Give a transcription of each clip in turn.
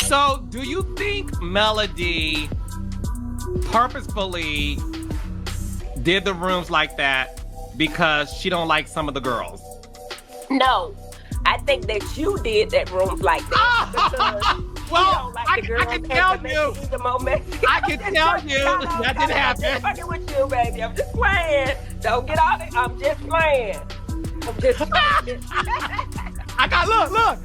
So, do you think Melody purposefully did the rooms like that because she don't like some of the girls? No, I think that you did that rooms like that because well, you don't like the girls. I can tell you. I can tell you that didn't happen. I'm just fucking with you, baby. I'm just playing. Don't get on it. I'm just playing. I'm just playing.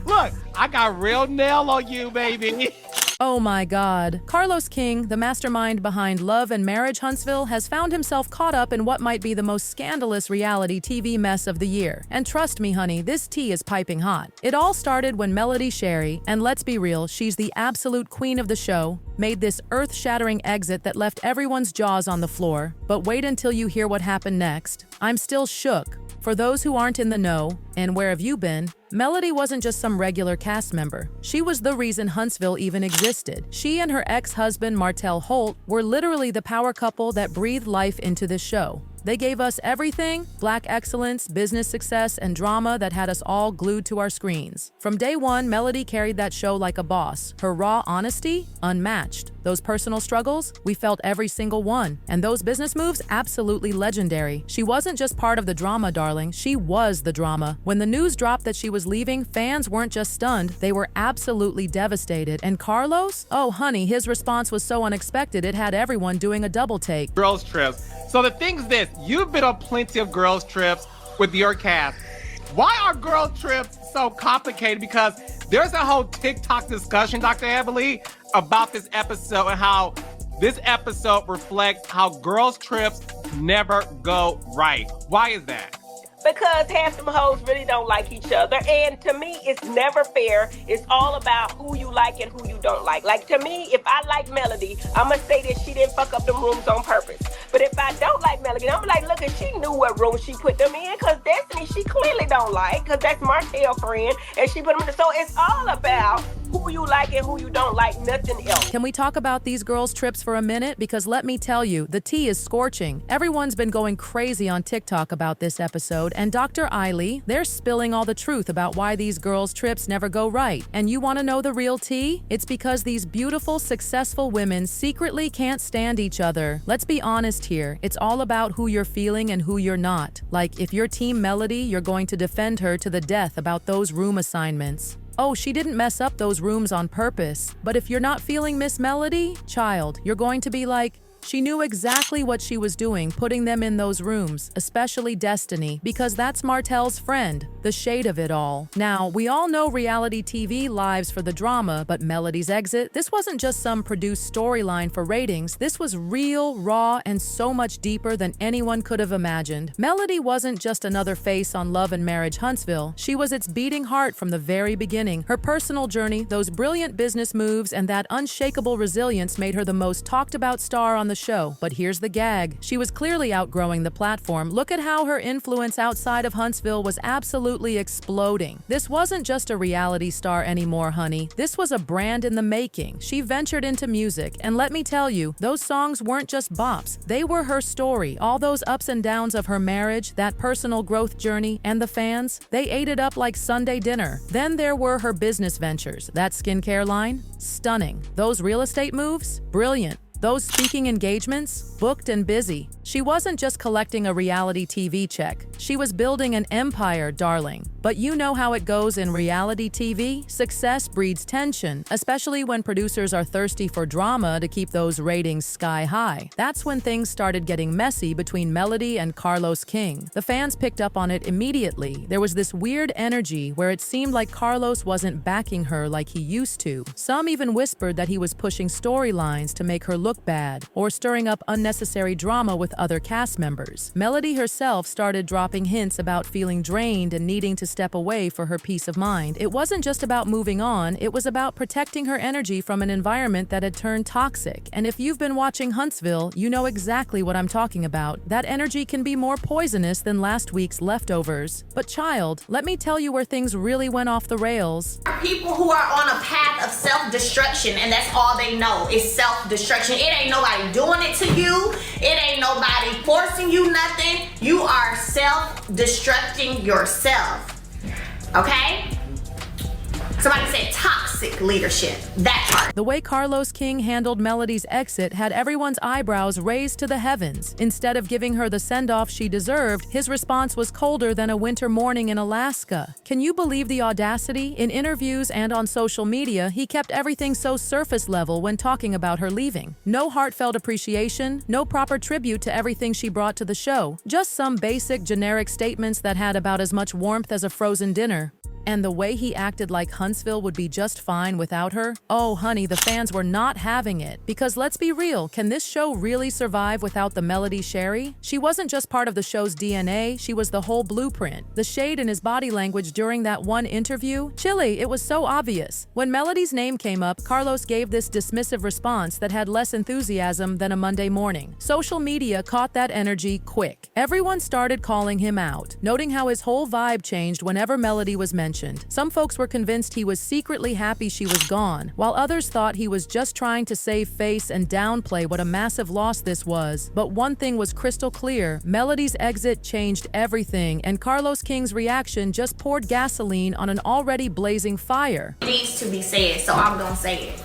Look. I got real nail on you, baby. Oh my God. Carlos King, the mastermind behind Love and Marriage Huntsville, has found himself caught up in what might be the most scandalous reality TV mess of the year. And trust me, honey, this tea is piping hot. It all started when Melody Shari, and let's be real, she's the absolute queen of the show, made this earth-shattering exit that left everyone's jaws on the floor. But wait until you hear what happened next. I'm still shook. For those who aren't in the know, and where have you been, Melody wasn't just some regular cast member. She was the reason Huntsville even existed. She and her ex-husband, Martell Holt, were literally the power couple that breathed life into this show. They gave us everything: Black excellence, business success, and drama that had us all glued to our screens. From day one, Melody carried that show like a boss. Her raw honesty, unmatched. Those personal struggles, we felt every single one. And those business moves, absolutely legendary. She wasn't just part of the drama, darling. She was the drama. When the news dropped that she was leaving, fans weren't just stunned, they were absolutely devastated. And Carlos? Oh, honey, his response was so unexpected, it had everyone doing a double take. Girls trips. So the thing's this, you've been on plenty of girls trips with your cast. Why are girl trips so complicated? Because there's a whole TikTok discussion, Dr. Emily, about this episode and how this episode reflects how girls trips never go right. Why is that? Because half them hoes really don't like each other. And to me, it's never fair. It's all about who you like and who you don't like. Like, to me, if I like Melody, I'm going to say that she didn't fuck up them rooms on purpose. But if I don't like Melody, I'm like, look, she knew what room she put them in. Because Destiny, she clearly don't like. Because that's Martell's friend. And she put them in. So it's all about who you like and who you don't like, nothing else. Can we talk about these girls' trips for a minute? Because let me tell you, the tea is scorching. Everyone's been going crazy on TikTok about this episode, and Dr. Eiley, they're spilling all the truth about why these girls' trips never go right. And you want to know the real tea? It's because these beautiful, successful women secretly can't stand each other. Let's be honest here. It's all about who you're feeling and who you're not. Like, if you're Team Melody, you're going to defend her to the death about those room assignments. Oh, she didn't mess up those rooms on purpose. But if you're not feeling Miss Melody, child, you're going to be like, she knew exactly what she was doing, putting them in those rooms, especially Destiny, because that's Martell's friend, the shade of it all. Now, we all know reality TV lives for the drama, but Melody's exit, this wasn't just some produced storyline for ratings. This was real, raw, and so much deeper than anyone could have imagined. Melody wasn't just another face on Love and Marriage Huntsville. She was its beating heart from the very beginning. Her personal journey, those brilliant business moves, and that unshakable resilience made her the most talked about star on the show. But here's the gag. She was clearly outgrowing the platform. Look at how her influence outside of Huntsville was absolutely exploding. This wasn't just a reality star anymore, honey. This was a brand in the making. She ventured into music, and let me tell you, those songs weren't just bops. They were her story. All those ups and downs of her marriage, that personal growth journey, and the fans, they ate it up like Sunday dinner. Then there were her business ventures. That skincare line, stunning. Those real estate moves, brilliant. Those speaking engagements, booked and busy. She wasn't just collecting a reality TV check. She was building an empire, darling. But you know how it goes in reality TV? Success breeds tension, especially when producers are thirsty for drama to keep those ratings sky high. That's when things started getting messy between Melody and Carlos King. The fans picked up on it immediately. There was this weird energy where it seemed like Carlos wasn't backing her like he used to. Some even whispered that he was pushing storylines to make her look bad, or stirring up unnecessary drama with other cast members. Melody herself started dropping hints about feeling drained and needing to step away for her peace of mind. It wasn't just about moving on, it was about protecting her energy from an environment that had turned toxic. And if you've been watching Huntsville, you know exactly what I'm talking about. That energy can be more poisonous than last week's leftovers. But child, let me tell you where things really went off the rails. People who are on a path of self-destruction, and that's all they know is self-destruction. It ain't nobody doing it to you. It ain't nobody forcing you nothing. You are self-destructing yourself. Okay? Somebody said toxic leadership. That part. The way Carlos King handled Melody's exit had everyone's eyebrows raised to the heavens. Instead of giving her the send-off she deserved, his response was colder than a winter morning in Alaska. Can you believe the audacity? In interviews and on social media, he kept everything so surface level when talking about her leaving. No heartfelt appreciation, no proper tribute to everything she brought to the show. Just some basic, generic statements that had about as much warmth as a frozen dinner. And the way he acted like Huntsville would be just fine without her? Oh, honey, the fans were not having it. Because let's be real, can this show really survive without the Melody Shari? She wasn't just part of the show's DNA, she was the whole blueprint. The shade in his body language during that one interview? Chilly, it was so obvious. When Melody's name came up, Carlos gave this dismissive response that had less enthusiasm than a Monday morning. Social media caught that energy quick. Everyone started calling him out, noting how his whole vibe changed whenever Melody was mentioned. Some folks were convinced he was secretly happy she was gone, while others thought he was just trying to save face and downplay what a massive loss this was. But one thing was crystal clear: Melody's exit changed everything, and Carlos King's reaction just poured gasoline on an already blazing fire. It needs to be said, so I'm gonna say it.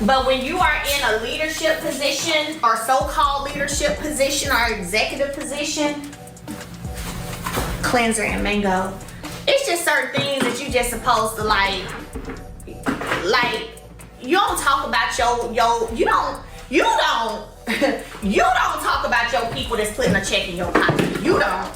But when you are in a leadership position, or so-called leadership position, or executive position, cleanser and mango, it's just certain things that you just supposed to like you don't talk about you don't you don't talk about your people that's putting a check in your pocket. You don't.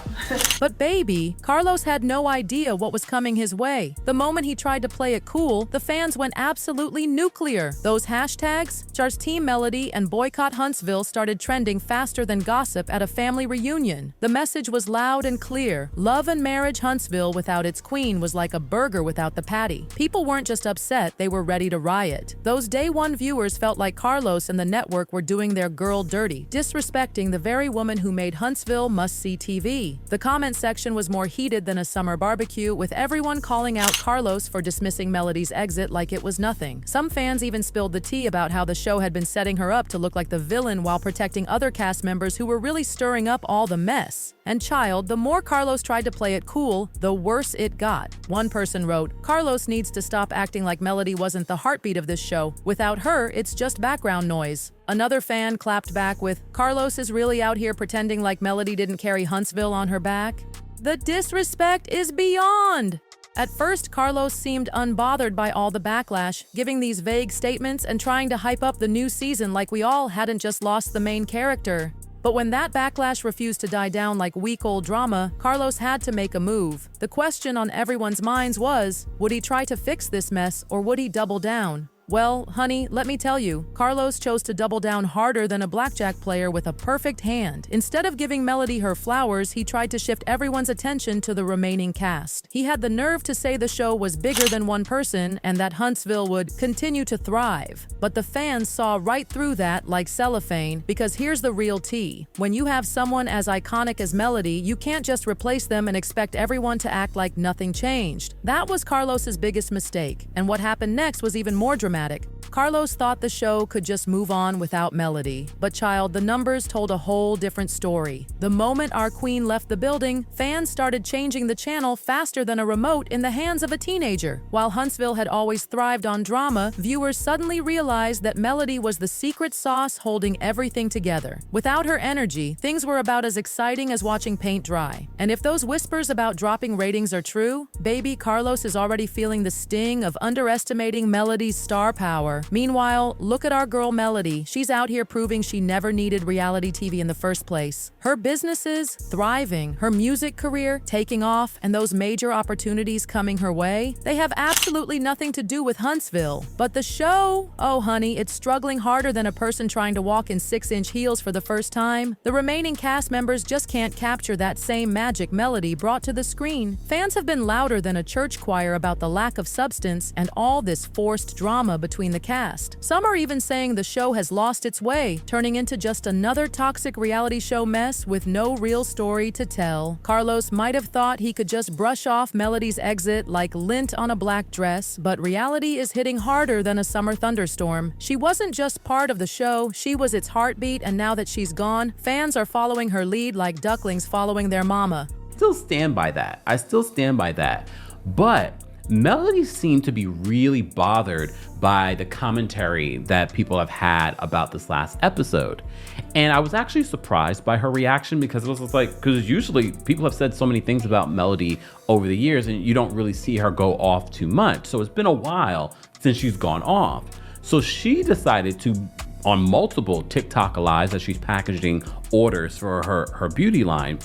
But baby, Carlos had no idea what was coming his way. The moment he tried to play it cool, the fans went absolutely nuclear. Those hashtags, Char's Team Melody and Boycott Huntsville, started trending faster than gossip at a family reunion. The message was loud and clear. Love and marriage Huntsville without its queen was like a burger without the patty. People weren't just upset, they were ready to riot. Those day one viewers felt like Carlos and the network were doing their girl dirty, disrespecting the very woman who made Huntsville must-see TV. The comment section was more heated than a summer barbecue, with everyone calling out Carlos for dismissing Melody's exit like it was nothing. Some fans even spilled the tea about how the show had been setting her up to look like the villain while protecting other cast members who were really stirring up all the mess. And child, the more Carlos tried to play it cool, the worse it got. One person wrote, "Carlos needs to stop acting like Melody wasn't the heartbeat of this show. Without her, it's just background noise." Another fan clapped back with, "Carlos is really out here pretending like Melody didn't carry Huntsville on her back." The disrespect is beyond! At first, Carlos seemed unbothered by all the backlash, giving these vague statements and trying to hype up the new season like we all hadn't just lost the main character. But when that backlash refused to die down like week-old drama, Carlos had to make a move. The question on everyone's minds was, would he try to fix this mess or would he double down? Well, honey, let me tell you, Carlos chose to double down harder than a blackjack player with a perfect hand. Instead of giving Melody her flowers, he tried to shift everyone's attention to the remaining cast. He had the nerve to say the show was bigger than one person and that Huntsville would continue to thrive. But the fans saw right through that like cellophane, because here's the real tea. When you have someone as iconic as Melody, you can't just replace them and expect everyone to act like nothing changed. That was Carlos's biggest mistake, and what happened next was even more dramatic. Carlos thought the show could just move on without Melody. But child, the numbers told a whole different story. The moment our queen left the building, fans started changing the channel faster than a remote in the hands of a teenager. While Huntsville had always thrived on drama, viewers suddenly realized that Melody was the secret sauce holding everything together. Without her energy, things were about as exciting as watching paint dry. And if those whispers about dropping ratings are true, baby, Carlos is already feeling the sting of underestimating Melody's star power. Meanwhile, look at our girl Melody. She's out here proving she never needed reality TV in the first place. Her businesses thriving, her music career taking off, and those major opportunities coming her way, they have absolutely nothing to do with Huntsville. But the show, oh honey, it's struggling harder than a person trying to walk in 6-inch heels for the first time. The remaining cast members just can't capture that same magic Melody brought to the screen. Fans have been louder than a church choir about the lack of substance and all this forced drama between the cast. Some are even saying the show has lost its way, turning into just another toxic reality show mess with no real story to tell. Carlos might have thought he could just brush off Melody's exit like lint on a black dress, but reality is hitting harder than a summer thunderstorm. She wasn't just part of the show, she was its heartbeat, and now that she's gone, fans are following her lead like ducklings following their mama. still stand by that. But Melody seemed to be really bothered by the commentary that people have had about this last episode. And I was actually surprised by her reaction, because it was just like, because usually people have said so many things about Melody over the years and you don't really see her go off too much. So it's been a while since she's gone off. So she decided to, on multiple TikTok lives as she's packaging orders for her beauty line,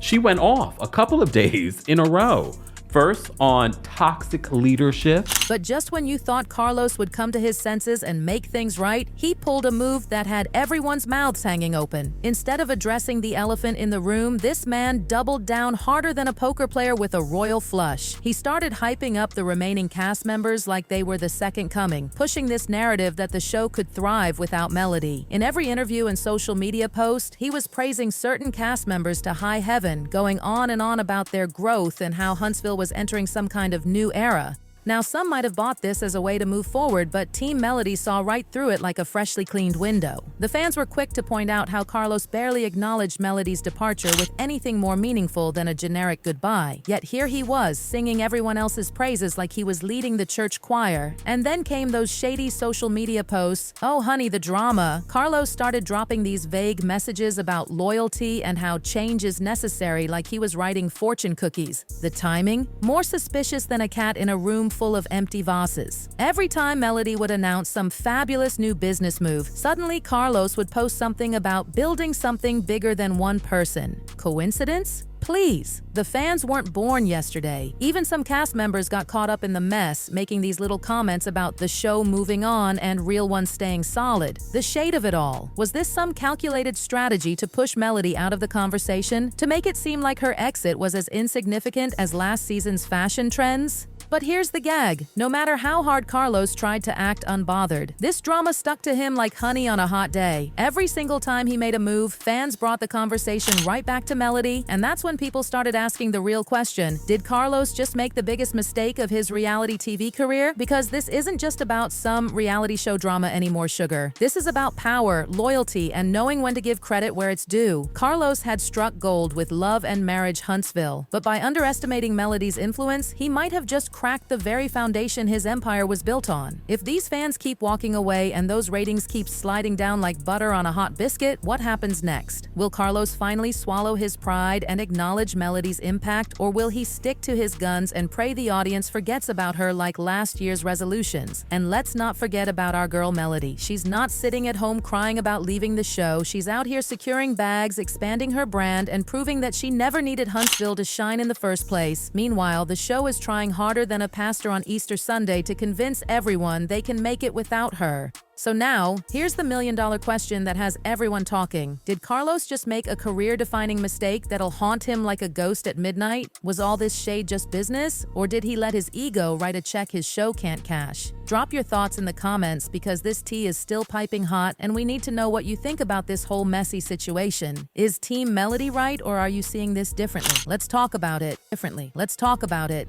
she went off a couple of days in a row. First on toxic leadership. But just when you thought Carlos would come to his senses and make things right, he pulled a move that had everyone's mouths hanging open. Instead of addressing the elephant in the room, this man doubled down harder than a poker player with a royal flush. He started hyping up the remaining cast members like they were the second coming, pushing this narrative that the show could thrive without Melody. In every interview and social media post, he was praising certain cast members to high heaven, going on and on about their growth and how Huntsville was entering some kind of new era. Now, some might have bought this as a way to move forward, but Team Melody saw right through it like a freshly cleaned window. The fans were quick to point out how Carlos barely acknowledged Melody's departure with anything more meaningful than a generic goodbye. Yet here he was, singing everyone else's praises like he was leading the church choir. And then came those shady social media posts. Oh honey, the drama. Carlos started dropping these vague messages about loyalty and how change is necessary, like he was writing fortune cookies. The timing? More suspicious than a cat in a room full of empty vases. Every time Melody would announce some fabulous new business move, suddenly Carlos would post something about building something bigger than one person. Coincidence? Please. The fans weren't born yesterday. Even some cast members got caught up in the mess, making these little comments about the show moving on and real ones staying solid. The shade of it all. Was this some calculated strategy to push Melody out of the conversation? To make it seem like her exit was as insignificant as last season's fashion trends? But here's the gag. No matter how hard Carlos tried to act unbothered, this drama stuck to him like honey on a hot day. Every single time he made a move, fans brought the conversation right back to Melody, and that's when people started asking the real question: did Carlos just make the biggest mistake of his reality TV career? Because this isn't just about some reality show drama anymore, sugar. This is about power, loyalty, and knowing when to give credit where it's due. Carlos had struck gold with Love and Marriage Huntsville, but by underestimating Melody's influence, he might have just cracked the very foundation his empire was built on. If these fans keep walking away and those ratings keep sliding down like butter on a hot biscuit, what happens next? Will Carlos finally swallow his pride and acknowledge Melody's impact, or will he stick to his guns and pray the audience forgets about her like last year's resolutions? And let's not forget about our girl Melody. She's not sitting at home crying about leaving the show. She's out here securing bags, expanding her brand, and proving that she never needed Huntsville to shine in the first place. Meanwhile, the show is trying harder than a pastor on Easter Sunday to convince everyone they can make it without her. So now, here's the million-dollar question that has everyone talking. Did Carlos just make a career-defining mistake that'll haunt him like a ghost at midnight? Was all this shade just business? Or did he let his ego write a check his show can't cash? Drop your thoughts in the comments, because this tea is still piping hot and we need to know what you think about this whole messy situation. Is Team Melody right, or are you seeing this differently? Let's talk about it. Differently. Let's talk about it.